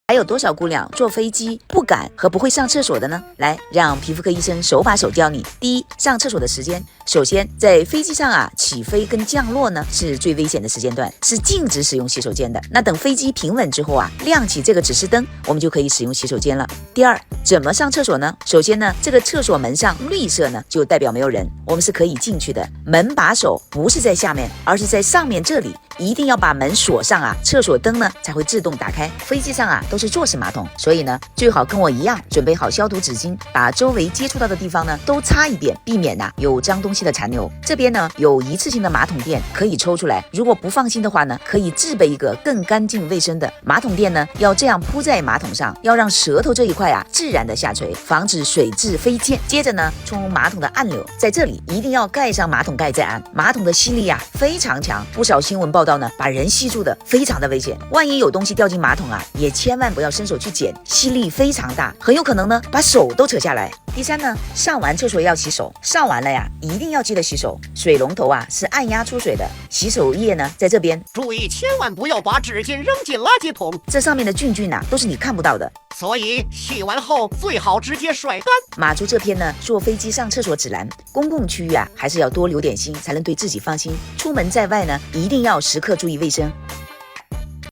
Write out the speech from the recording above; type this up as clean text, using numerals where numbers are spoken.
还有多少姑娘坐飞机不敢和不会上厕所的呢？来，让皮肤科医生手把手教你。第一，上厕所的时间，首先在飞机上起飞跟降落呢是最危险的时间段，是禁止使用洗手间的。那等飞机平稳之后亮起这个指示灯，我们就可以使用洗手间了。第二，怎么上厕所呢？首先呢，这个厕所门上绿色呢就代表没有人，我们是可以进去的。门把手不是在下面，而是在上面这里，一定要把门锁上厕所灯呢才会自动打开。飞机上都是坐式马桶，所以呢最好跟我一样准备好消毒纸巾，把周围接触到的地方呢都擦一遍，避免有脏东西的残留。这边呢有一次性的马桶垫可以抽出来，如果不放心的话呢，可以自备一个更干净卫生的马桶垫呢，要这样铺在马桶上，要让舌头这一块自然的下垂，防止水质飞溅。接着呢冲马桶的按钮，在这里一定要盖上马桶盖再按，马桶的吸力非常强，不少新闻报道呢把人吸住的，非常的危险。万一有东西掉进马桶也千万不要伸手去捡，吸力非常大，很有可能呢把手都扯下来。第三呢，上完厕所要洗手，上完了一定要记得洗手。水龙头是按压出水的，洗手液呢在这边，注意千万不要把纸巾扔进垃圾桶，这上面的菌都是你看不到的，所以洗完后最好直接甩干。码出这篇呢坐飞机上厕所指南，公共区域还是要多留点心，才能对自己放心。出门在外呢，一定要时刻注意卫生。